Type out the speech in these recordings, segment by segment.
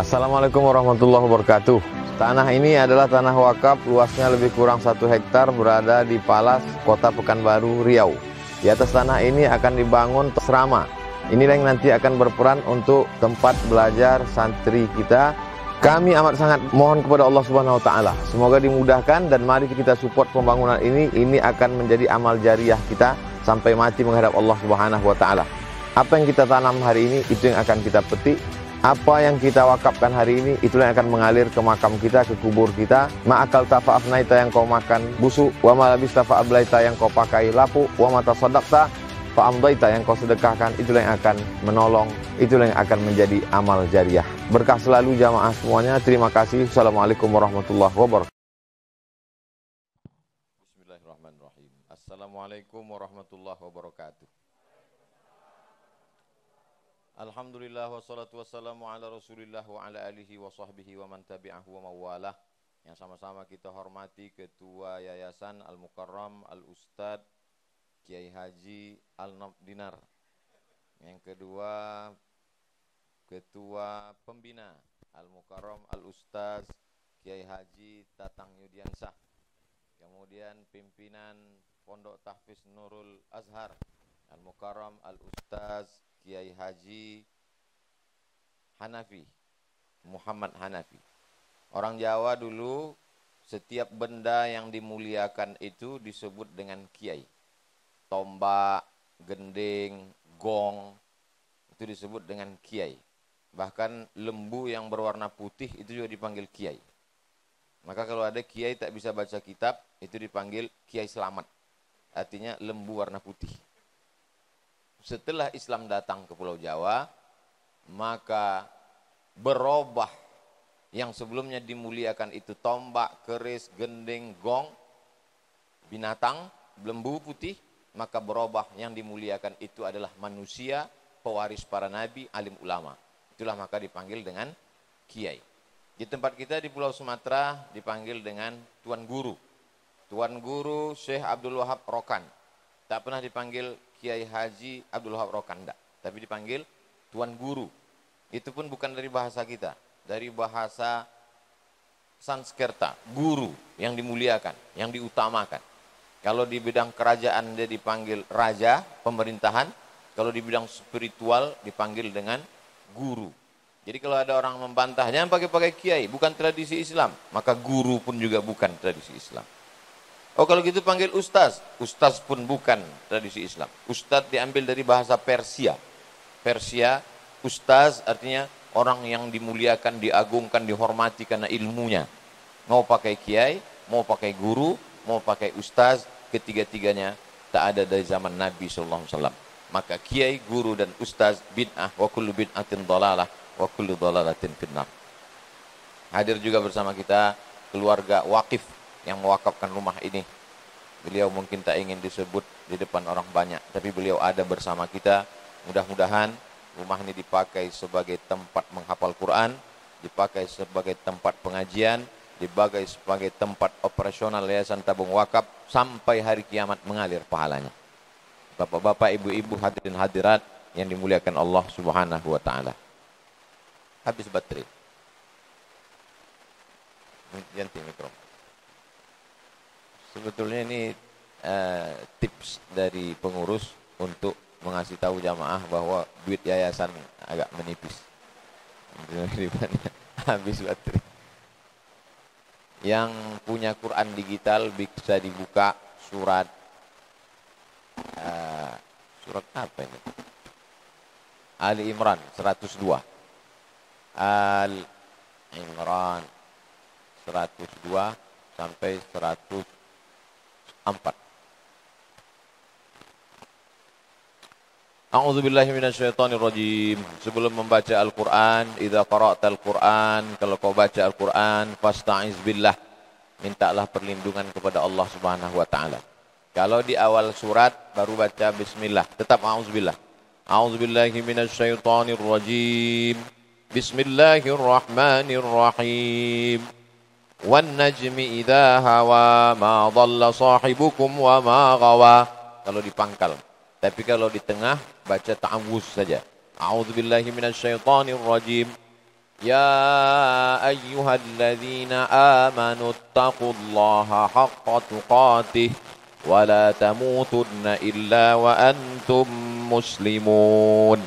Assalamualaikum warahmatullahi wabarakatuh. Tanah ini adalah tanah wakaf, luasnya lebih kurang 1 hektar, berada di Palas, Kota Pekanbaru, Riau. Di atas tanah ini akan dibangun asrama. Inilah yang nanti akan berperan untuk tempat belajar santri kita. Kami amat sangat mohon kepada Allah Subhanahu wa taala, semoga dimudahkan dan mari kita support pembangunan ini. Ini akan menjadi amal jariah kita sampai mati menghadap Allah Subhanahu wa taala. Apa yang kita tanam hari ini, itu yang akan kita petik. Apa yang kita wakafkan hari ini, itulah yang akan mengalir ke makam kita, ke kubur kita. Ma'akal tafa'afnaita yang kau makan busuk, wa malabis tafa'ablaita yang kau pakai lapuk, wa mata sadaqta fa'amdaita yang kau sedekahkan, itulah yang akan menolong, itulah yang akan menjadi amal jariah. Berkah selalu jamaah semuanya. Terima kasih. Assalamualaikum warahmatullahi wabarakatuh. Bismillahirrahmanirrahim. Assalamualaikum warahmatullahi wabarakatuh. Alhamdulillah wassalatu wassalamu ala rasulillah wa ala alihi wa sahbihi wa man tabi'ahu wa mawalah. Yang sama-sama kita hormati Ketua Yayasan Al-Mukarram Al-Ustadz Kiai Haji Al-Dinar. Yang kedua Ketua Pembina Al-Mukarram Al-Ustadz Kiai Haji Tatang Yudiansah. Kemudian pimpinan Pondok Tahfiz Nurul Azhar Al-Mukarram Al-Ustadz Kiai Haji Hanafi, Muhammad Hanafi. Orang Jawa dulu setiap benda yang dimuliakan itu disebut dengan kiai. Tombak, gending, gong, itu disebut dengan kiai. Bahkan lembu yang berwarna putih itu juga dipanggil kiai. Maka kalau ada kiai tak bisa baca kitab, itu dipanggil kiai selamat. Artinya lembu warna putih. Setelah Islam datang ke Pulau Jawa, maka berubah yang sebelumnya dimuliakan itu tombak, keris, gending, gong, binatang, lembu putih, maka berubah yang dimuliakan itu adalah manusia, pewaris para nabi, alim ulama. Itulah maka dipanggil dengan kiai. Di tempat kita di Pulau Sumatera dipanggil dengan Tuan Guru. Tuan Guru Syekh Abdul Wahab Rokan. Tak pernah dipanggil Kiai Haji Abdul Wahab Rokan, tapi dipanggil Tuan Guru. Itu pun bukan dari bahasa kita, dari bahasa Sanskerta, guru yang dimuliakan, yang diutamakan. Kalau di bidang kerajaan dia dipanggil raja, pemerintahan. Kalau di bidang spiritual dipanggil dengan guru. Jadi kalau ada orang membantah, jangan pakai kiai, bukan tradisi Islam, maka guru pun juga bukan tradisi Islam. Oh kalau gitu panggil ustaz. Ustaz pun bukan tradisi Islam. Ustaz diambil dari bahasa Persia. Persia, ustaz artinya orang yang dimuliakan, diagungkan, dihormati karena ilmunya. Mau pakai kiai, mau pakai guru, mau pakai ustaz, ketiga-tiganya tak ada dari zaman Nabi SAW. Maka kiai, guru dan ustaz bid'ah, wa kullu bid'atin dhalalah, wa kullu dhalalatin finnar. Hadir juga bersama kita keluarga wakif yang mewakafkan rumah ini. Beliau mungkin tak ingin disebut di depan orang banyak, tapi beliau ada bersama kita. Mudah-mudahan rumah ini dipakai sebagai tempat menghafal Quran, dipakai sebagai tempat pengajian, dipakai sebagai tempat operasional Yayasan Tabung Wakaf sampai hari kiamat mengalir pahalanya. Bapak-bapak, ibu-ibu, hadirin hadirat yang dimuliakan Allah Subhanahu wa taala. Habis baterai. Ganti mikrofon. Sebetulnya ini tips dari pengurus untuk mengasih tahu jamaah bahwa duit yayasan agak menipis. Habis baterai. Yang punya Quran digital bisa dibuka surat apa ini? Ali Imran 102. Ali Imran 102 sampai 104. A'udzubillahi minasyaitonirrajim. Sebelum membaca Al-Quran, idza qara'tal Quran, kalau kau baca Al-Quran, fasta'iz billah, mintalah perlindungan kepada Allah Subhanahu wa taala. Kalau di awal surat baru baca bismillah, tetap a'udzubillah. A'udzubillahi minasyaitonirrajim. Bismillahirrahmanirrahim. Wan najmi idza hawa ma dhalla sahibukum wa ma ghawa. Kalau di pangkal. Tapi kalau di tengah baca ta'awuz saja. A'udzubillahi minasyaitonir rajim. يا أيها الذين آمنوا اتقوا الله حق تقاته ولا تموتن إلا وأنتم مسلمون.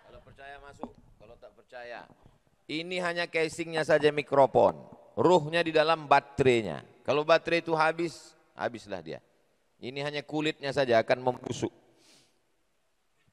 Kalau percaya masuk, kalau tak percaya. Ini hanya casingnya saja mikrofon. Ruhnya di dalam baterainya. Kalau baterai itu habis, habislah dia. Ini hanya kulitnya saja akan membusuk.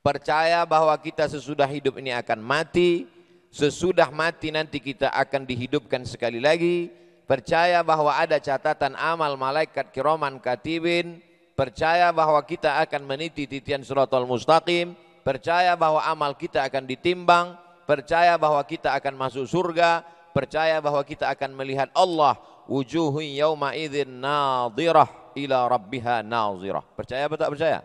Percaya bahwa kita sesudah hidup ini akan mati. Sesudah mati nanti kita akan dihidupkan sekali lagi. Percaya bahwa ada catatan amal malaikat kiraman katibin. Percaya bahwa kita akan meniti titian siratal mustaqim. Percaya bahwa amal kita akan ditimbang. Percaya bahwa kita akan masuk surga. Percaya bahwa kita akan melihat Allah. Wujuhu yawma idzin nadhirah ila rabbiha nazirah. Percaya atau tak percaya?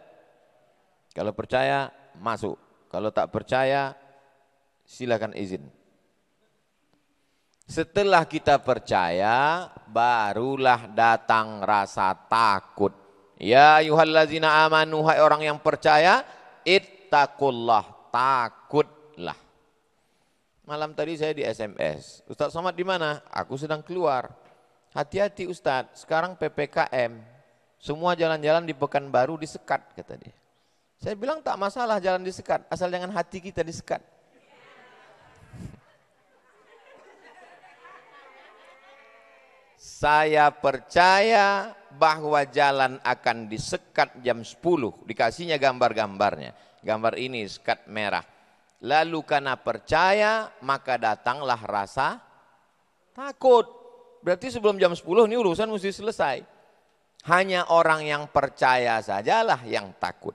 Kalau percaya masuk. Kalau tak percaya silakan izin. Setelah kita percaya barulah datang rasa takut. Ya ayyuhallazina amanu, hai orang yang percaya, ittaqullah, takutlah. Malam tadi saya di SMS, Ustaz Somad di mana? Aku sedang keluar. Hati-hati Ustaz, sekarang PPKM, semua jalan-jalan di Pekanbaru disekat, kata dia. Saya bilang tak masalah jalan disekat, asal jangan hati kita disekat. Saya percaya bahwa jalan akan disekat jam 10, dikasihnya gambar-gambarnya. Gambar ini sekat merah. Lalu karena percaya maka datanglah rasa takut. Berarti sebelum jam 10 ini urusan mesti selesai. Hanya orang yang percaya sajalah yang takut.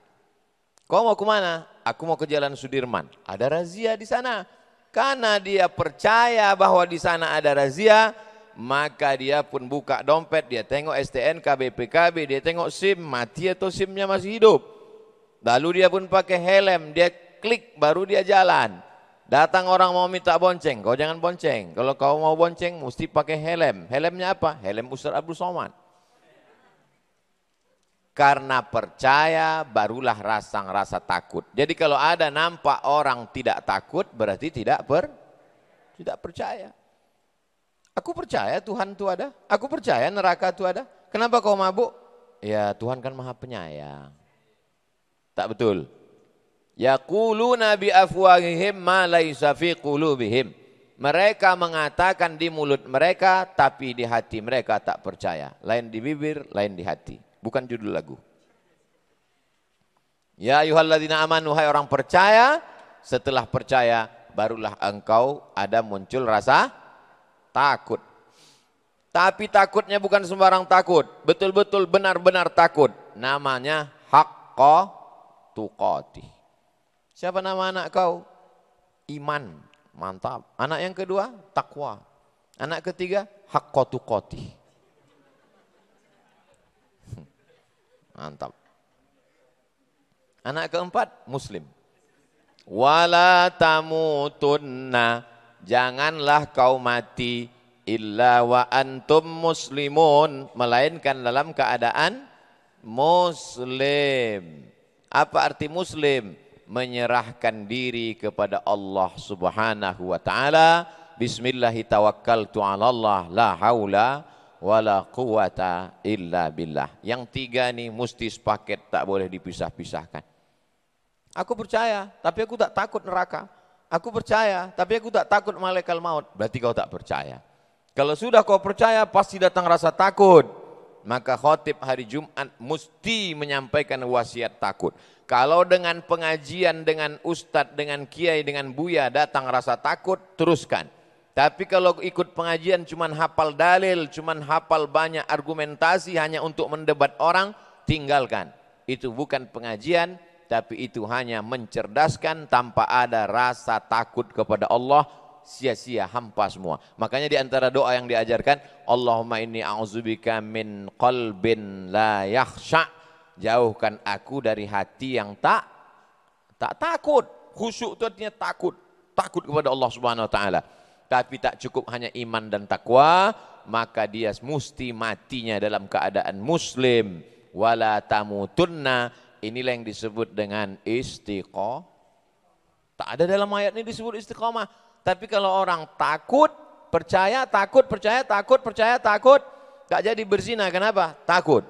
Kau mau kemana? Aku mau ke Jalan Sudirman. Ada razia di sana. Karena dia percaya bahwa di sana ada razia, maka dia pun buka dompet, dia tengok STNK, BPKB, dia tengok SIM, mati atau SIM-nya masih hidup. Lalu dia pun pakai helm, dia klik baru dia jalan. Datang orang mau minta bonceng, kau jangan bonceng. Kalau kau mau bonceng mesti pakai helm. Helmnya apa? Helm Ustaz Abdul Somad. Karena percaya barulah rasa takut. Jadi kalau ada nampak orang tidak takut berarti tidak percaya. Aku percaya Tuhan itu ada. Aku percaya neraka itu ada. Kenapa kau mabuk? Ya Tuhan kan Maha Penyayang. Tak betul. Yaquluna bi afwahihim ma laisa fi qulubihim. Mereka mengatakan di mulut mereka tapi di hati mereka tak percaya. Lain di bibir, lain di hati. Bukan judul lagu. Ya ayyuhalladzina amanu, hai orang percaya, setelah percaya barulah engkau ada muncul rasa takut. Tapi takutnya bukan sembarang takut, betul-betul benar-benar takut. Namanya haqqa tuqatih. Siapa nama anak kau? Iman, mantap. Anak yang kedua, takwa. Anak ketiga, haqqa tuqatih. Mantap. Anak keempat, muslim. Wala tamutunna, janganlah kau mati illa wa antum muslimun, melainkan dalam keadaan muslim. Apa arti muslim? Menyerahkan diri kepada Allah Subhanahu wa taala. Bismillahi tawakkaltu 'ala Allah, la haula wala quwata illa billah. Yang tiga nih mesti sepaket, tak boleh dipisah-pisahkan. Aku percaya, tapi aku tak takut neraka. Aku percaya, tapi aku tak takut malaikat maut. Berarti kau tak percaya. Kalau sudah kau percaya, pasti datang rasa takut. Maka khotib hari Jumat mesti menyampaikan wasiat takut. Kalau dengan pengajian, dengan ustadz, dengan kiai, dengan buya datang rasa takut, teruskan. Tapi kalau ikut pengajian cuman hafal dalil, cuman hafal banyak argumentasi hanya untuk mendebat orang, tinggalkan. Itu bukan pengajian, tapi itu hanya mencerdaskan tanpa ada rasa takut kepada Allah, sia-sia, hampa semua. Makanya di antara doa yang diajarkan, Allahumma inni a'udzubika min qalbin la yakhsha, jauhkan aku dari hati yang tak takut. Khusyuk itu artinya takut kepada Allah Subhanahu wa taala. Tapi tak cukup hanya iman dan takwa, maka dia mesti matinya dalam keadaan muslim. Wala tamutunna, inilah yang disebut dengan istiqomah. Tak ada dalam ayat ini disebut istiqomah. Tapi kalau orang takut, percaya, takut, percaya, takut, percaya, takut, tak jadi berzina. Kenapa? Takut.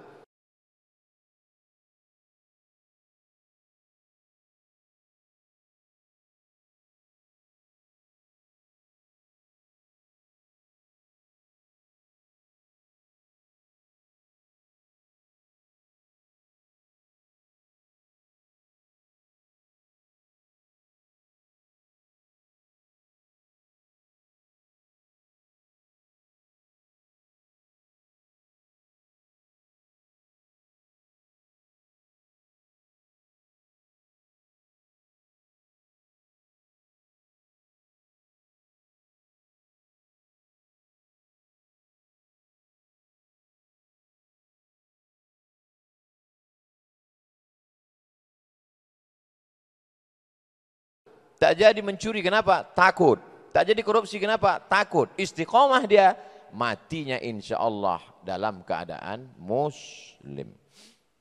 Tak jadi mencuri, kenapa? Takut. Tak jadi korupsi, kenapa? Takut. Istiqomah dia, matinya insya Allah dalam keadaan muslim.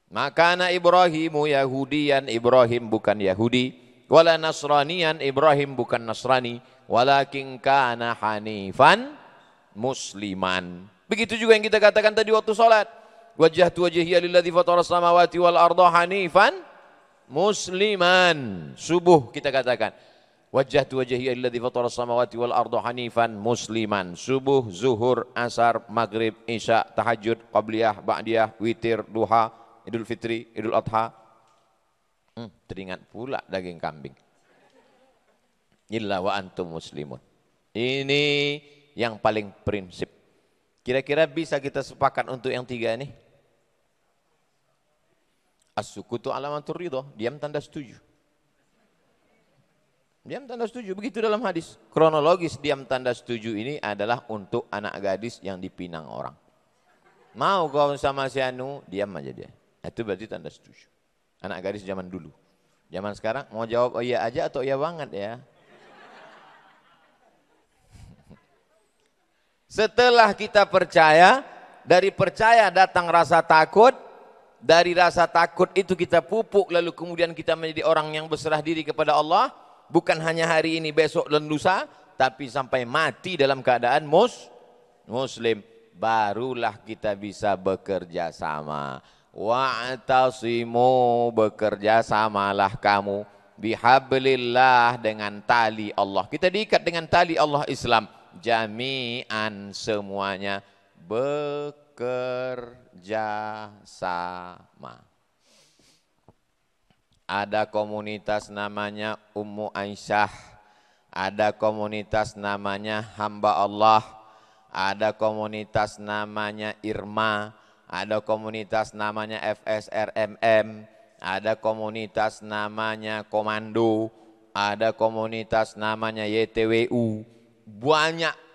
Makana Ibrahimu Yahudian, Ibrahim bukan Yahudi. Wala Nasranian, Ibrahim bukan Nasrani. Walakin kana hanifan musliman. Begitu juga yang kita katakan tadi waktu salat. Wajjahtu wajhiya lilladzi fatara samawati wal arda hanifan musliman. Subuh kita katakan wajjahtu wajhiya lilladzi fatara samawati wal arda hanifan musliman. Subuh, zuhur, asar, maghrib, isya, tahajud, qabliyah, ba'diyah, witir, duha, Idul Fitri, Idul Adha. Teringat pula daging kambing. Illa wa antum muslimun. Ini yang paling prinsip. Kira-kira bisa kita sepakat untuk yang tiga ini? As-sukutu alamatur ridha, diam tanda setuju. Diam tanda setuju, begitu dalam hadis. Kronologis diam tanda setuju ini adalah untuk anak gadis yang dipinang orang. Mau kau sama si Anu, diam aja dia. Itu berarti tanda setuju. Anak gadis zaman dulu. Zaman sekarang mau jawab oh iya aja atau iya banget ya. Setelah kita percaya, dari percaya datang rasa takut. Dari rasa takut itu kita pupuk, lalu kemudian kita menjadi orang yang berserah diri kepada Allah. Bukan hanya hari ini, besok dan lusa, tapi sampai mati dalam keadaan muslim. Barulah kita bisa bekerja sama. Wa'tasimu, bekerja samalah kamu. Bihablillah, dengan tali Allah. Kita diikat dengan tali Allah Islam. Jami'an, semuanya bekerja sama. Ada komunitas namanya Ummu Aisyah, ada komunitas namanya Hamba Allah, ada komunitas namanya Irma, ada komunitas namanya FSRMM, ada komunitas namanya Komando, ada komunitas namanya YTWU. Banyak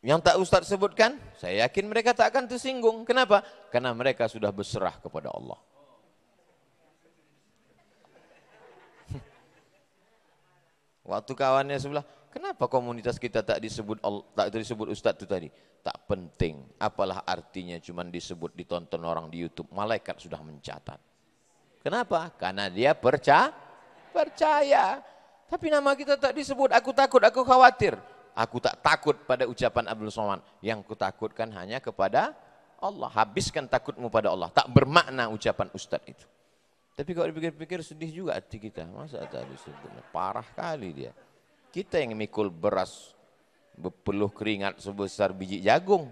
yang tak Ustaz sebutkan, saya yakin mereka tak akan tersinggung. Kenapa? Karena mereka sudah berserah kepada Allah. Waktu kawannya sebelah, kenapa komunitas kita tak disebut Ustaz itu tadi? Tak penting, apalah artinya cuman disebut, ditonton orang di YouTube, malaikat sudah mencatat. Kenapa? Karena dia percaya. Tapi nama kita tak disebut, aku takut, aku khawatir. Aku tak takut pada ucapan Abdul Somad. Yang kutakutkan hanya kepada Allah. Habiskan takutmu pada Allah. Tak bermakna ucapan Ustaz itu. Tapi kalau dipikir-pikir sedih juga hati kita. Masa tadi sebetulnya parah kali dia. Kita yang mikul beras berpeluh keringat sebesar biji jagung.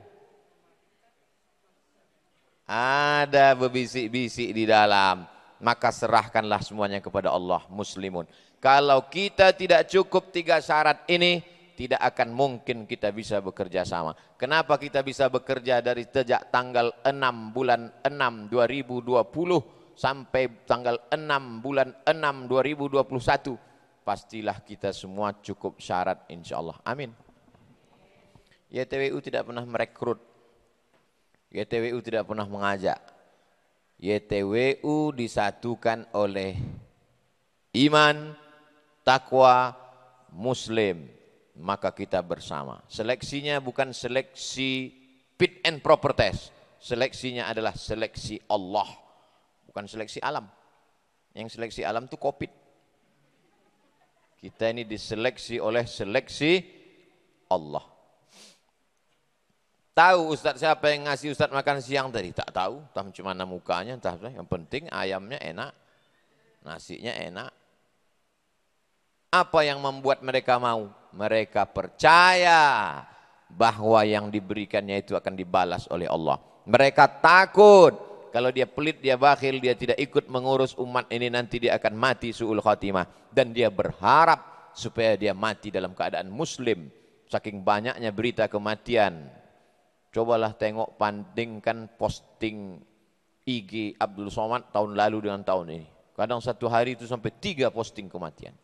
Ada berbisik-bisik di dalam. Maka serahkanlah semuanya kepada Allah, muslimun. Kalau kita tidak cukup 3 syarat ini, tidak akan mungkin kita bisa bekerja sama. Kenapa kita bisa bekerja dari sejak tanggal 6 bulan 6 2020 sampai tanggal 6 bulan 6 2021, pastilah kita semua cukup syarat insyaallah. Amin. YTWU tidak pernah merekrut, YTWU tidak pernah mengajak. YTWU disatukan oleh iman, takwa, muslim, maka kita bersama. Seleksinya bukan seleksi fit and proper test, seleksinya adalah seleksi Allah, bukan seleksi alam. Yang seleksi alam itu COVID. Kita ini diseleksi oleh seleksi Allah. Tahu Ustadz siapa yang ngasih Ustadz makan siang tadi? Tak tahu, entah cuma mukanya, entah. Yang penting ayamnya enak, nasinya enak. Apa yang membuat mereka mau? Mereka percaya bahwa yang diberikannya itu akan dibalas oleh Allah. Mereka takut kalau dia pelit, dia bakhil, dia tidak ikut mengurus umat ini, nanti dia akan mati su'ul khatimah. Dan dia berharap supaya dia mati dalam keadaan muslim. Saking banyaknya berita kematian. Cobalah tengok, bandingkan posting IG Abdul Somad tahun lalu dengan tahun ini. Kadang satu hari itu sampai 3 posting kematian.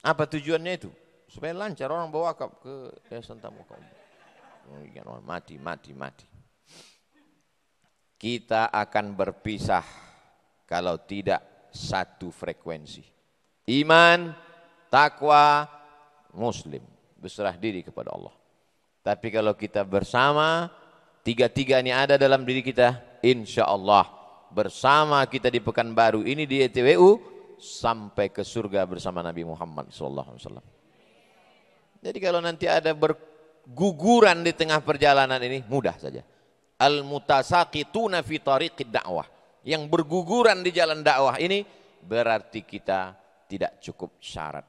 Apa tujuannya itu? Supaya lancar orang bawa wakaf ke Yayasan Tamu Kaum. Mati. Kita akan berpisah kalau tidak satu frekuensi. Iman, takwa, muslim. Berserah diri kepada Allah. Tapi kalau kita bersama, tiga-tiga ini ada dalam diri kita, insya Allah bersama kita di Pekanbaru ini di YTWU, sampai ke surga bersama Nabi Muhammad SAW. Jadi kalau nanti ada berguguran di tengah perjalanan ini, mudah saja. Al-mutasaqituna fi tariqid dakwah. Yang berguguran di jalan dakwah ini berarti kita tidak cukup syarat.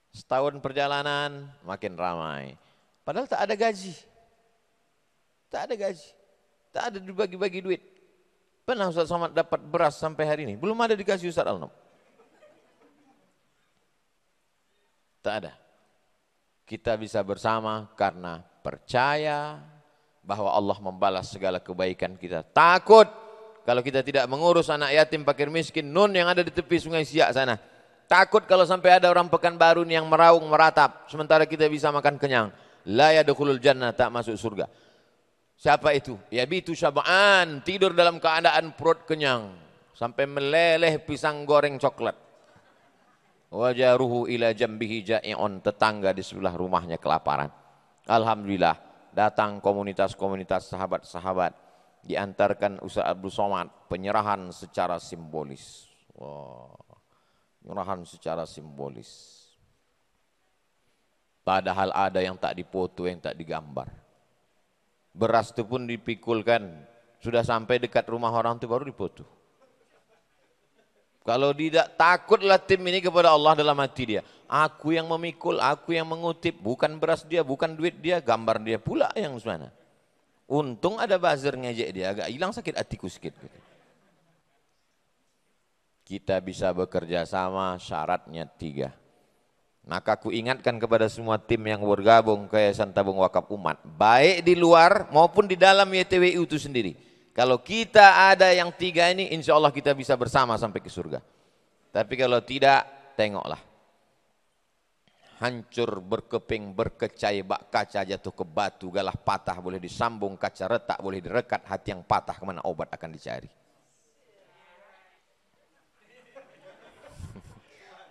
Setahun perjalanan makin ramai. Padahal tak ada gaji. Tak ada dibagi-bagi duit. Pernah Ustaz Somad dapat beras sampai hari ini? Belum ada dikasih Ustaz Al-Nam. Tak ada. Kita bisa bersama karena percaya bahwa Allah membalas segala kebaikan kita. Takut kalau kita tidak mengurus anak yatim, fakir miskin, nun yang ada di tepi sungai Siak sana. Takut kalau sampai ada orang Pekanbaru yang meraung, meratap, sementara kita bisa makan kenyang. La yadkhulul jannah, tak masuk surga. Siapa itu? Yabitu syab'an, tidur dalam keadaan perut kenyang sampai meleleh pisang goreng coklat. Wajaruhu ila jambihi ja'i'un, tetangga di sebelah rumahnya kelaparan. Alhamdulillah, datang komunitas-komunitas sahabat-sahabat, diantarkan Ustaz Abdul Somad, penyerahan secara simbolis. Penyerahan secara simbolis. Padahal ada yang tak dipoto, yang tak digambar. Beras itu pun dipikulkan, sudah sampai dekat rumah orang itu baru dipoto. Kalau tidak, takutlah tim ini kepada Allah dalam hati dia. Aku yang memikul, aku yang mengutip, bukan beras dia, bukan duit dia, gambar dia pula yang sana. Untung ada buzzer ngejek dia, agak hilang sakit hatiku sedikit. Gitu. Kita bisa bekerja sama, syaratnya 3. Maka aku ingatkan kepada semua tim yang bergabung ke Yayasan Tabung Wakaf Umat, baik di luar maupun di dalam YTWU itu sendiri. Kalau kita ada yang 3 ini, insya Allah kita bisa bersama sampai ke surga. Tapi kalau tidak, tengoklah. Hancur, berkeping, berkecai, bak kaca jatuh ke batu, galah patah boleh disambung, kaca retak boleh direkat, hati yang patah kemana obat akan dicari.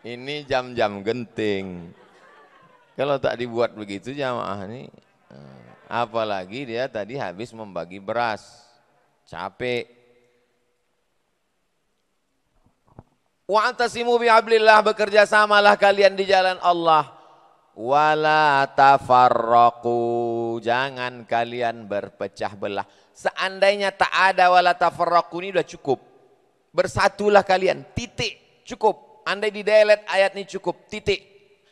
Ini jam-jam genting. Kalau tak dibuat begitu jamaah ini, apalagi dia tadi habis membagi beras, capek. Wa'tasimu bihablillah, bekerja samalah kalian di jalan Allah. Wala tafarraqu, jangan kalian berpecah belah. Seandainya tak ada wala tafarraqu ini sudah cukup. Bersatulah kalian, titik, cukup. Andai di delete ayat ini cukup, titik.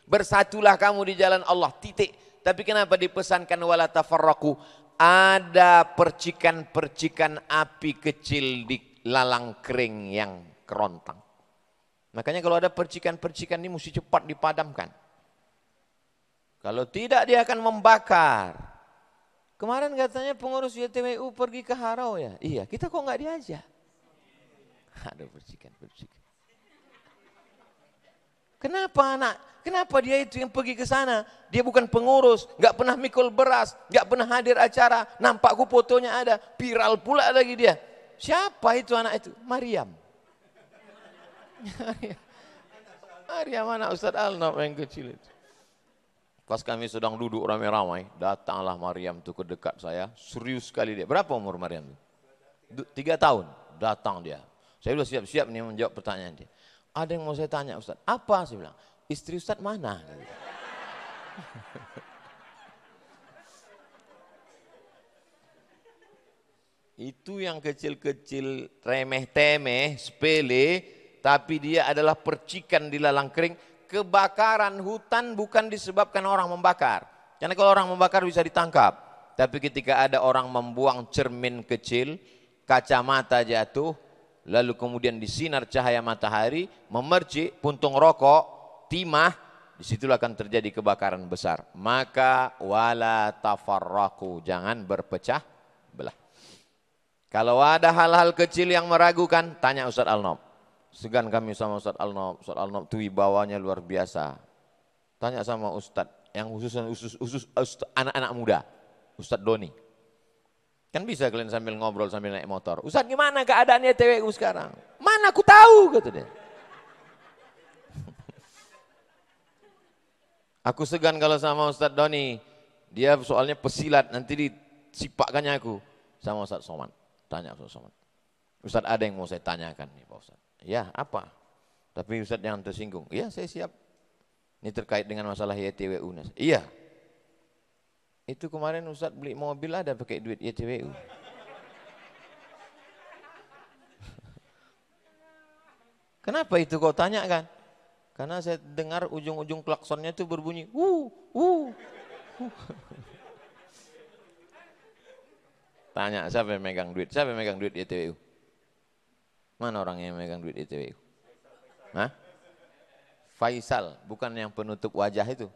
Bersatulah kamu di jalan Allah, titik. Tapi kenapa dipesankan wala tafarraqu? Ada percikan-percikan api kecil di lalang kering yang kerontang. Makanya kalau ada percikan-percikan ini mesti cepat dipadamkan. Kalau tidak dia akan membakar. Kemarin katanya pengurus YTWU pergi ke Harau ya. Iya, kita kok nggak diajak? Aduh, percikan. Kenapa dia itu yang pergi ke sana? Dia bukan pengurus, nggak pernah mikul beras, nggak pernah hadir acara. Nampakku fotonya ada, viral pula lagi dia. Siapa itu anak itu? Maryam. Maryam anak Ustaz Alnop yang kecil itu. Pas kami sedang duduk ramai-ramai, datanglah Maryam itu ke dekat saya. Serius sekali dia. Berapa umur Maryam itu? 3 tahun. Datang dia. Saya sudah siap-siap nih menjawab pertanyaan dia. Ada yang mau saya tanya Ustaz. Apa? Saya bilang. Istri Ustaz mana? Itu yang kecil-kecil, remeh-temeh, sepele, tapi dia adalah percikan di lalang kering. Kebakaran hutan bukan disebabkan orang membakar. Karena kalau orang membakar bisa ditangkap. Tapi ketika ada orang membuang cermin kecil, kacamata jatuh, lalu kemudian disinar cahaya matahari, memercik puntung rokok, timah, disitulah akan terjadi kebakaran besar. Maka wala tafarraqu, jangan berpecah belah. Kalau ada hal-hal kecil yang meragukan, tanya Ustaz Alnop. Segan kami sama Ustaz Alnop. Ustaz Alnop itu wibawanya luar biasa. Tanya sama Ustaz yang khusus anak-anak muda, Ustaz Doni. Kan bisa kalian sambil ngobrol sambil naik motor. Ustaz gimana keadaannya TWU sekarang? Mana aku tahu, kata dia. Aku segan kalau sama Ustaz Doni. Dia soalnya pesilat, nanti disipakkannya aku sama Ustaz Somad. Tanya Ustaz Somad. Ustaz ada yang mau saya tanyakan nih Pak Ustaz. Ya apa? Tapi Ustaz jangan tersinggung. Iya saya siap. Ini terkait dengan masalah YTWU. Iya. Itu kemarin Ustaz beli mobil ada pakai duit YTWU. Kenapa itu kau tanya kan? Karena saya dengar ujung-ujung klaksonnya itu berbunyi Tanya siapa yang megang duit? Siapa yang megang duit YTWU? Mana orang yang megang duit YTWU? Hah? Faisal, bukan yang penutup wajah itu.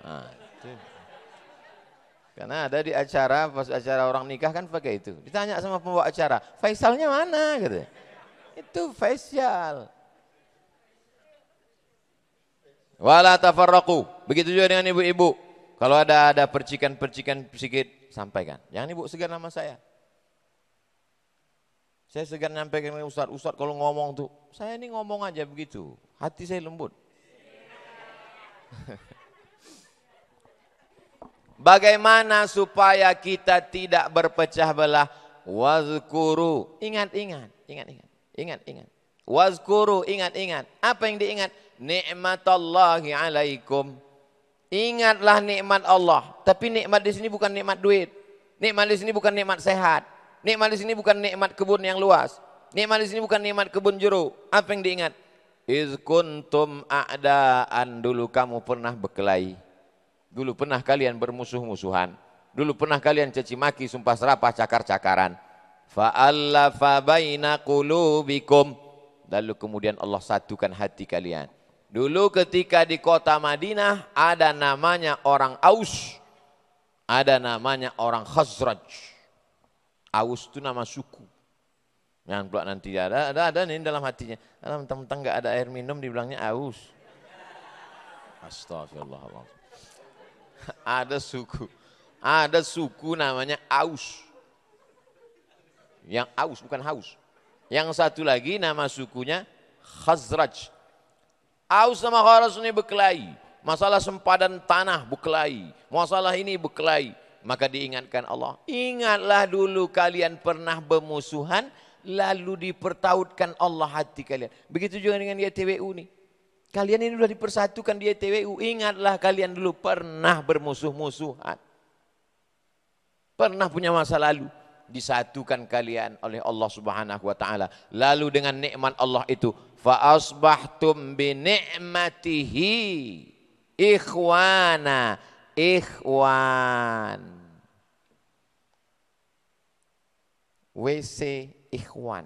Nah, itu. Karena ada di acara, pas acara orang nikah kan pakai itu. Ditanya sama pembawa acara, Faisalnya mana? Gitu. Itu Faisal. Wala tafarraqu. Begitu juga dengan ibu-ibu. Kalau ada percikan-percikan sedikit, sampaikan. Jangan ibu segan nama saya. Saya segan nyampaikan ke Ustaz. Ustaz kalau ngomong tuh, saya ini ngomong aja begitu. Hati saya lembut. Bagaimana supaya kita tidak berpecah belah? Wazkuru. Ingat. Wazkuru, ingat. Apa yang diingat? Ni'matallahi alaikum. Ingatlah nikmat Allah. Tapi nikmat di sini bukan nikmat duit. Nikmat di sini bukan nikmat sehat. Nikmat di sini bukan nikmat kebun yang luas. Nikmat di sini bukan nikmat kebun jeruk. Apa yang diingat? Iz kuntum a'daan, dulu kamu pernah berkelahi. Dulu pernah kalian bermusuh-musuhan. Dulu pernah kalian caci maki, sumpah serapah, cakar-cakaran. Fa'allafa baina qulubikum. Lalu kemudian Allah satukan hati kalian. Dulu ketika di kota Madinah ada namanya orang Aus. Ada namanya orang Khazraj. Aus itu nama suku. Jangan pula nanti ada nih dalam hatinya. Mentang-mentang enggak ada air minum dibilangnya Aus. Astagfirullahaladzim. Ada suku namanya Aus. Yang Aus bukan haus. Yang satu lagi nama sukunya Khazraj. Aus sama Khazraj ini berkelahi. Masalah sempadan tanah berkelahi. Masalah ini berkelahi. Maka diingatkan Allah, ingatlah dulu kalian pernah bermusuhan, lalu dipertautkan Allah hati kalian. Begitu juga dengan YTWU nih. Kalian ini sudah dipersatukan di YTWU, ingatlah kalian dulu pernah bermusuh-musuhan. Pernah punya masa lalu, disatukan kalian oleh Allah Subhanahu wa taala. Lalu dengan nikmat Allah itu, fa asbahtum bi ni'matihi ikhwana. Ikhwan. WC ikhwan.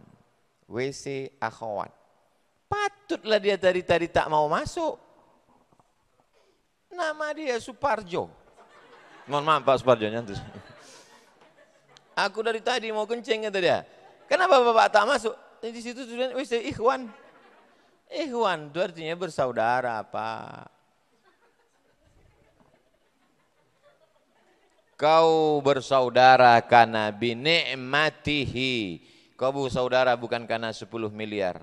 WC akhwat. Patutlah dia tadi tak mau masuk. Nama dia Suparjo. Mohon maaf Pak Suparjo nyantus. Aku dari tadi mau kencing kata dia. Kenapa Bapak tak masuk? Di situ sudah wis ikhwan. Ikhwan itu artinya bersaudara, Pak. Kau bersaudara karena binikmatihi. Kau bersaudara bukan karena 10 miliar.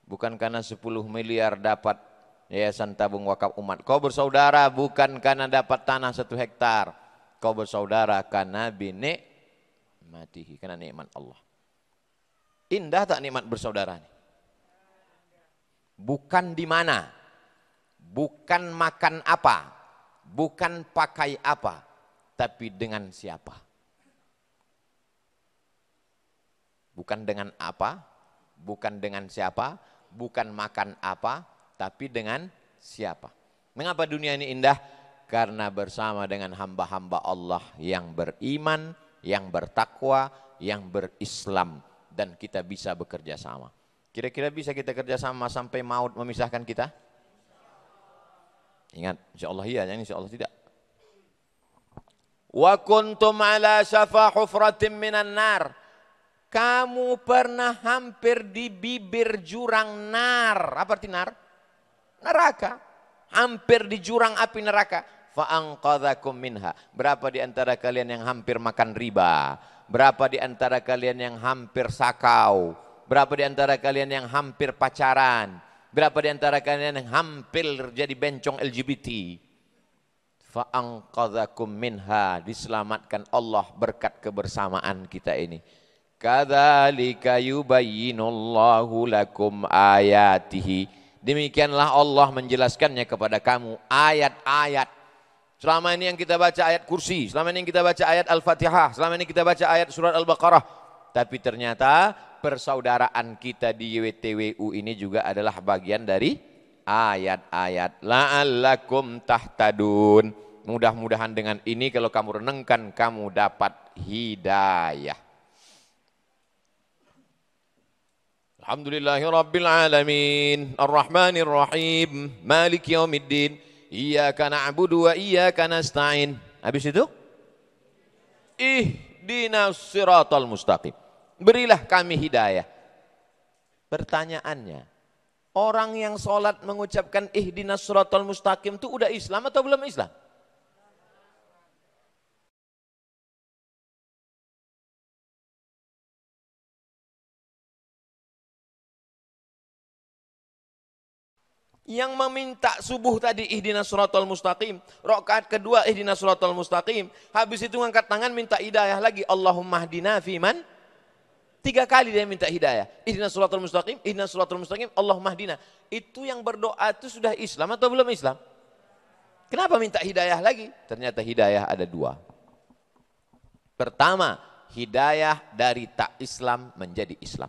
Bukan karena 10 miliar dapat yayasan tabung wakaf umat. Kau bersaudara bukan karena dapat tanah 1 hektar. Kau bersaudara karena binikmatihi. Karena nikmat Allah. Indah tak nikmat bersaudara ini? Bukan di mana. Bukan makan apa. Bukan pakai apa. Tapi dengan siapa? Bukan dengan apa, bukan dengan siapa, bukan makan apa, tapi dengan siapa. Mengapa dunia ini indah? Karena bersama dengan hamba-hamba Allah yang beriman, yang bertakwa, yang berislam. Dan kita bisa bekerja sama. Kira-kira bisa kita kerja sama sampai maut memisahkan kita? Ingat, insya Allah iya, insya Allah tidak. Wa kuntum ala syafa hufratin minan nar. Kamu pernah hampir di bibir jurang nar. Apa arti nar? Neraka. Hampir di jurang api neraka. Fa anqadhakum minha. Berapa di antara kalian yang hampir makan riba? Berapa di antara kalian yang hampir sakau? Berapa di antara kalian yang hampir pacaran? Berapa di antara kalian yang hampir jadi bencong LGBT? Fa'anqadhakum minha, diselamatkan Allah berkat kebersamaan kita ini. Kadzalika yubayyinullahu lakum ayatihi. Demikianlah Allah menjelaskannya kepada kamu ayat-ayat. Selama ini yang kita baca ayat kursi, selama ini yang kita baca ayat Al-Fatihah, selama ini kita baca ayat surat Al-Baqarah. Tapi ternyata persaudaraan kita di YTWU ini juga adalah bagian dari ayat-ayat. La'allakum tahtadun. Mudah-mudahan dengan ini kalau kamu renungkan kamu dapat hidayah. Alhamdulillahirabbil alamin, arrahmanir rahim, maliki yaumiddin, iyyaka na'budu wa iyyaka nasta'in. Habis itu ihdinas siratal mustaqim. Berilah kami hidayah. Pertanyaannya, orang yang sholat mengucapkan ihdinas siratal mustaqim itu udah Islam atau belum Islam? Yang meminta subuh tadi ihdinas siratal mustaqim, rakaat kedua ihdinas siratal mustaqim, habis itu ngangkat tangan minta hidayah lagi, Allahumma hdina fiman. 3 kali dia minta hidayah. Ihdinas siratal mustaqim, ihdinas siratal mustaqim, Allahumma hdina. Itu yang berdoa itu sudah Islam atau belum Islam? Kenapa minta hidayah lagi? Ternyata hidayah ada 2. Pertama, hidayah dari tak Islam menjadi Islam.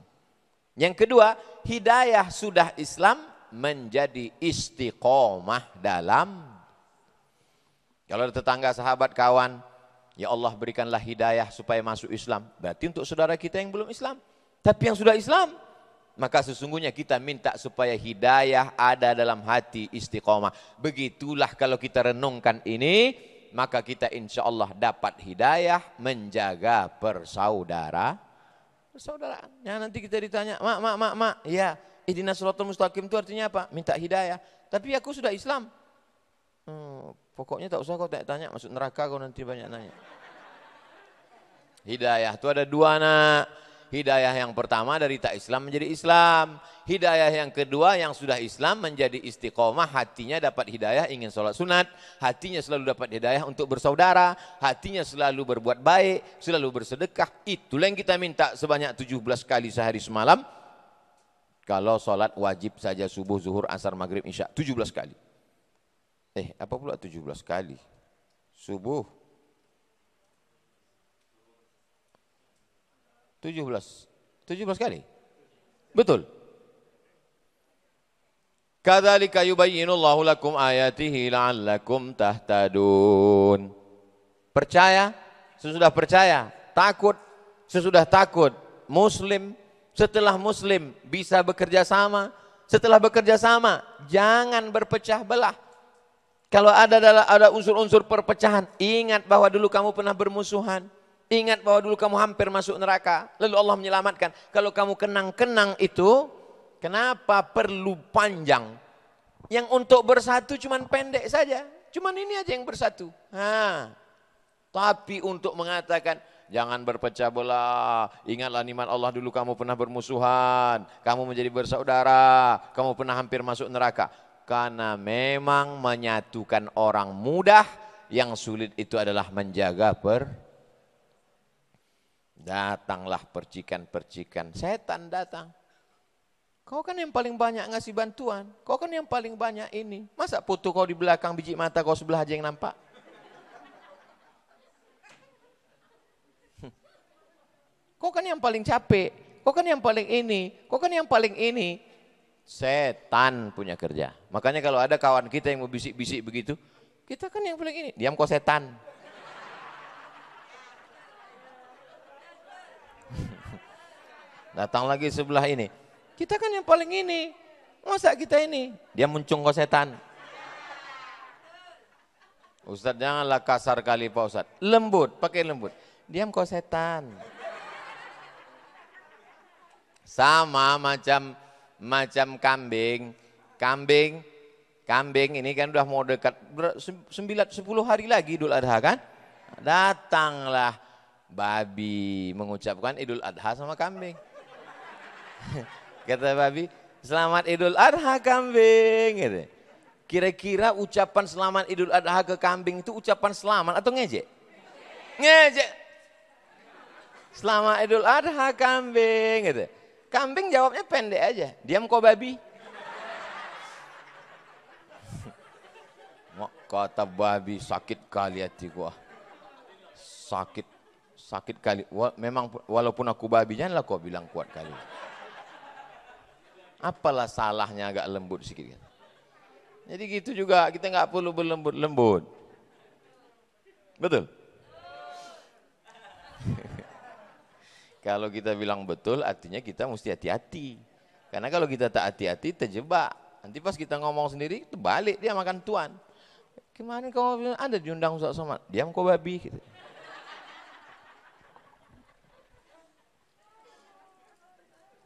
Yang kedua, hidayah sudah Islam menjadi istiqomah dalam. Kalau ada tetangga, sahabat, kawan, ya Allah berikanlah hidayah supaya masuk Islam. Berarti untuk saudara kita yang belum Islam. Tapi yang sudah Islam, maka sesungguhnya kita minta supaya hidayah ada dalam hati, istiqomah. Begitulah kalau kita renungkan ini, maka kita insya Allah dapat hidayah menjaga persaudaraan. Ya, nanti kita ditanya, mak, ya, ihdinas siratal mustaqim itu artinya apa? Minta hidayah. Tapi aku sudah Islam. Pokoknya tak usah kau tanya, masuk neraka kau nanti banyak nanya. Hidayah itu ada 2 nak. Hidayah yang pertama dari tak Islam menjadi Islam. Hidayah yang kedua yang sudah Islam menjadi istiqomah. Hatinya dapat hidayah ingin sholat sunat. Hatinya selalu dapat hidayah untuk bersaudara. Hatinya selalu berbuat baik. Selalu bersedekah. Itulah yang kita minta sebanyak 17 kali sehari semalam. Kalau sholat wajib saja subuh, zuhur, asar, maghrib, isya. 17 kali. Apa pula 17 kali? Subuh. 17 kali? Betul. Kadzalika yubayyinullahu lakum ayatihi la'allakum tahtadun. Percaya, sesudah percaya, takut, sesudah takut, muslim, setelah muslim bisa bekerja sama, setelah bekerja sama jangan berpecah belah. Kalau ada unsur-unsur perpecahan, ingat bahwa dulu kamu pernah bermusuhan. Ingat bahwa dulu kamu hampir masuk neraka. Lalu Allah menyelamatkan. Kalau kamu kenang-kenang itu, kenapa perlu panjang? Yang untuk bersatu cuman pendek saja. Cuman ini aja yang bersatu. Tapi untuk mengatakan, jangan berpecah belah. Ingatlah nikmat Allah dulu kamu pernah bermusuhan. Kamu menjadi bersaudara. Kamu pernah hampir masuk neraka. Karena memang menyatukan orang mudah. Yang sulit itu adalah menjaga Datanglah percikan-percikan. Setan datang. Kau kan yang paling banyak ngasih bantuan. Kau kan yang paling banyak ini. Masa foto kau di belakang biji mata kau sebelah aja yang nampak? Kau kan yang paling capek. Kau kan yang paling ini. Kau kan yang paling ini. Setan punya kerja. Makanya kalau ada kawan kita yang mau bisik-bisik begitu. Kita kan yang paling ini. Diam kau setan. Datang lagi sebelah ini. Kita kan yang paling ini. Masa kita ini? Dia muncung kau setan. Ustadz janganlah kasar kali Pak Ustadz. Lembut, pakai lembut. Diam kau setan. Sama macam kambing. Kambing ini kan udah mau dekat 10 hari lagi Idul Adha kan? Datanglah babi mengucapkan Idul Adha sama kambing. Kata babi, selamat Idul Adha kambing. Gitu. Kira-kira ucapan selamat Idul Adha ke kambing itu ucapan selamat atau ngejek? Ngejek. Selamat Idul Adha kambing. Gitu. Kambing jawabnya pendek aja. Diam kau babi. Kata babi, sakit kali hati gua. Sakit kali. Memang walaupun aku babi, janganlah kau bilang kuat kali. Apalah salahnya agak lembut sedikit. Jadi gitu juga, kita nggak perlu berlembut-lembut. Betul? Kalau kita bilang betul, artinya kita mesti hati-hati. Karena kalau kita tak hati-hati, terjebak. Nanti pas kita ngomong sendiri, terbalik dia makan tuan. Kemarin kau bilang, ada diundang Ustaz Somad. Diam kau babi. Gitu.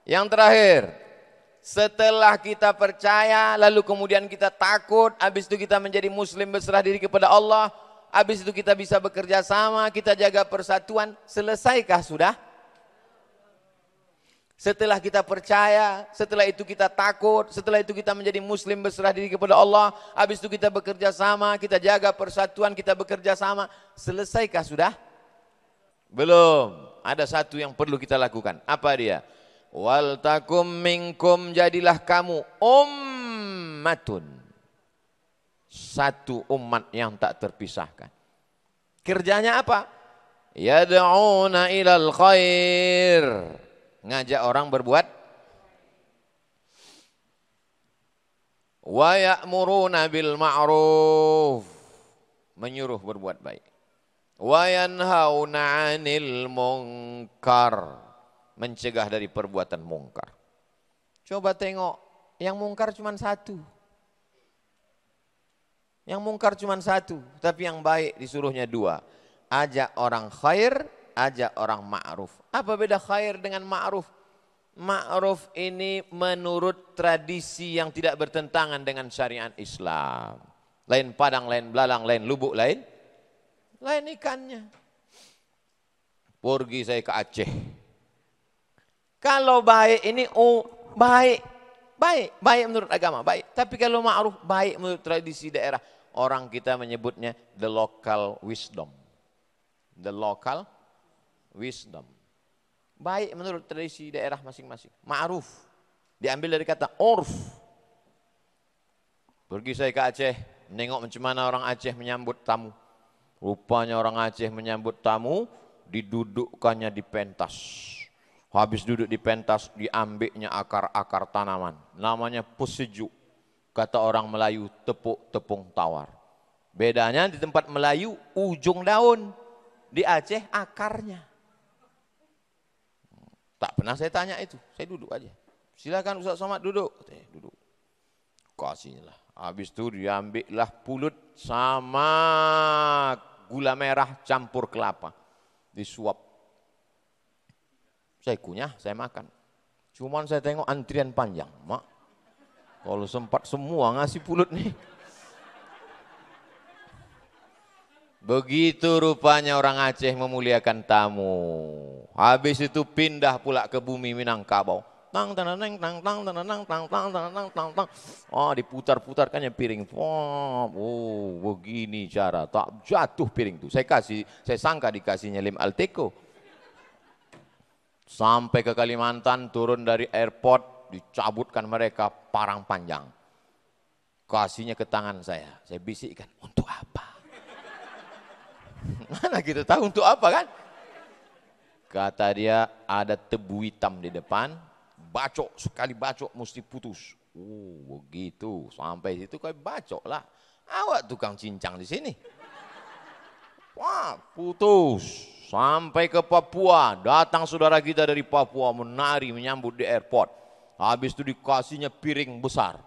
Yang terakhir. Setelah kita percaya, lalu kemudian kita takut, habis itu kita menjadi muslim berserah diri kepada Allah, habis itu kita bisa bekerja sama, kita jaga persatuan, selesaikah sudah? Setelah kita percaya, setelah itu kita takut, setelah itu kita menjadi muslim berserah diri kepada Allah, habis itu kita bekerja sama, kita jaga persatuan, kita bekerja sama, selesaikah sudah? Belum, ada satu yang perlu kita lakukan, apa dia? Wal takum minkum, jadilah kamu ummatun, satu umat yang tak terpisahkan. Kerjanya apa? Yad'una ilal khair, ngajak orang berbuat, wa ya'muruna bil ma'ruf, menyuruh berbuat baik, wa yanhauna 'anil munkar, mencegah dari perbuatan mungkar. Coba tengok, yang mungkar cuma satu. Yang mungkar cuma satu, tapi yang baik disuruhnya dua. Ajak orang khair, ajak orang ma'ruf. Apa beda khair dengan ma'ruf? Ma'ruf ini menurut tradisi yang tidak bertentangan dengan syariat Islam. Lain padang, lain belalang, lain lubuk, lain ikannya. Pergi saya ke Aceh. Kalau baik ini baik menurut agama, baik. Tapi kalau ma'ruf, baik menurut tradisi daerah. Orang kita menyebutnya the local wisdom. The local wisdom. Baik menurut tradisi daerah masing-masing. Ma'ruf. Diambil dari kata urf. Pergi saya ke Aceh, nengok macam mana orang Aceh menyambut tamu. Rupanya orang Aceh menyambut tamu, didudukkannya di pentas. Habis duduk di pentas, diambilnya akar-akar tanaman. Namanya pusejuk. Kata orang Melayu, tepung tawar. Bedanya di tempat Melayu, ujung daun. Di Aceh, akarnya. Tak pernah saya tanya itu. Saya duduk aja. Silakan Ustaz Somad duduk. Duduk. kasihnya lah. Habis itu diambillah pulut sama gula merah campur kelapa. Disuap. Saya kunyah, saya makan. Cuman saya tengok antrian panjang, mak. Kalau sempat semua ngasih pulut nih. Begitu rupanya orang Aceh memuliakan tamu. Habis itu pindah pula ke bumi Minangkabau. Tang tang tang tang tang tang tang tang tang tang tang tang. Oh, diputar-putarkannya piring. Oh, begini cara tak jatuh piring itu. Saya sangka dikasihnya lem Alteco. Sampai ke Kalimantan, turun dari airport, dicabutkan mereka parang panjang. Kasihnya ke tangan saya bisikkan, untuk apa? Mana kita tahu untuk apa kan? Kata dia, ada tebu hitam di depan, bacok, sekali bacok mesti putus. Oh begitu, sampai situ kayak bacok lah. Awak tukang cincang di sini. Wah putus. Sampai ke Papua, datang saudara kita dari Papua menari menyambut di airport. Habis itu dikasihnya piring besar.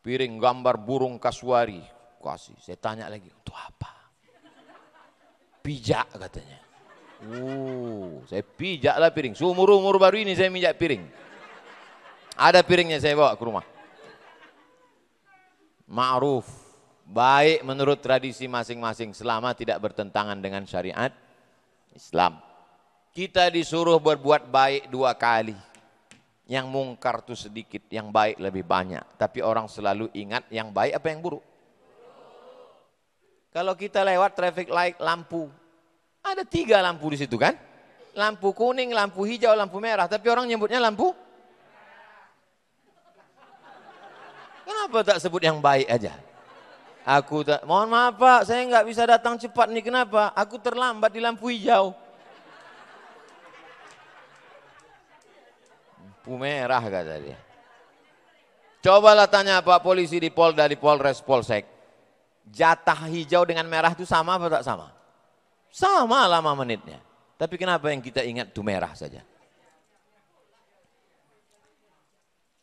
Piring gambar burung kasuari. Kasih, saya tanya lagi, untuk apa? Pijak katanya. Saya pijaklah piring. Seumur-umur baru ini saya mijak piring. Ada piringnya saya bawa ke rumah. Ma'ruf, baik menurut tradisi masing-masing selama tidak bertentangan dengan syariat Islam. Kita disuruh berbuat baik 2 kali. Yang mungkar itu sedikit, yang baik lebih banyak. Tapi orang selalu ingat yang baik apa yang buruk. Kalau kita lewat traffic light lampu, ada 3 lampu di situ kan? Lampu kuning, lampu hijau, lampu merah. Tapi orang nyebutnya lampu. Kenapa tak sebut yang baik aja? Mohon maaf Pak, saya nggak bisa datang cepat nih. Kenapa? Aku terlambat di lampu hijau. Lampu merah kata dia. Cobalah tanya Pak polisi di Polda, di Polres, Polsek. Jatah hijau dengan merah itu sama apa tak sama? Sama lama menitnya. Tapi kenapa yang kita ingat itu merah saja?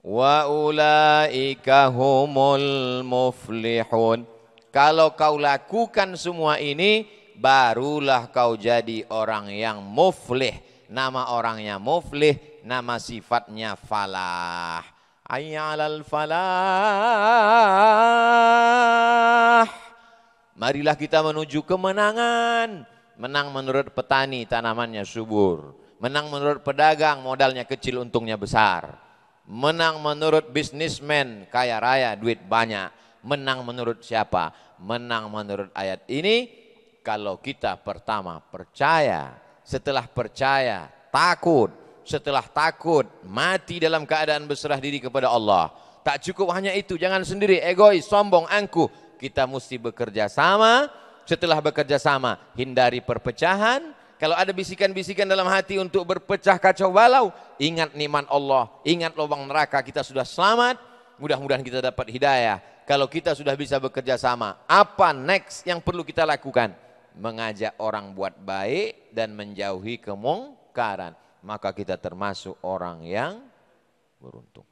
Wa ulaika humul muflihun. Kalau kau lakukan semua ini, barulah kau jadi orang yang muflih. Nama orangnya muflih, nama sifatnya falah. Ayyalal falah. Marilah kita menuju kemenangan. Menang menurut petani, tanamannya subur. Menang menurut pedagang, modalnya kecil, untungnya besar. Menang menurut bisnismen, kaya raya, duit banyak. Menang menurut siapa? Menang menurut ayat ini, kalau kita pertama percaya, setelah percaya takut, setelah takut mati dalam keadaan berserah diri kepada Allah. Tak cukup hanya itu, jangan sendiri egois, sombong, angkuh. Kita mesti bekerja sama. Setelah bekerja sama, hindari perpecahan. Kalau ada bisikan-bisikan dalam hati untuk berpecah kacau balau, ingat nikmat Allah, ingat lubang neraka, kita sudah selamat. Mudah-mudahan kita dapat hidayah. Kalau kita sudah bisa bekerja sama, apa next yang perlu kita lakukan? Mengajak orang buat baik dan menjauhi kemungkaran. Maka kita termasuk orang yang beruntung.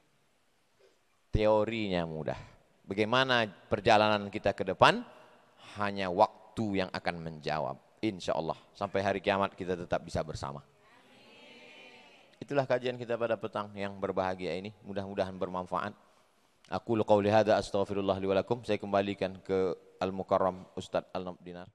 Teorinya mudah. Bagaimana perjalanan kita ke depan? Hanya waktu yang akan menjawab. Insya Allah sampai hari kiamat kita tetap bisa bersama. Itulah kajian kita pada petang yang berbahagia ini. Mudah-mudahan bermanfaat. Aku qauli hadza astaghfirullah li wa lakum. Saya kembalikan ke Al-Mukarram Ustadz Al-Dinar.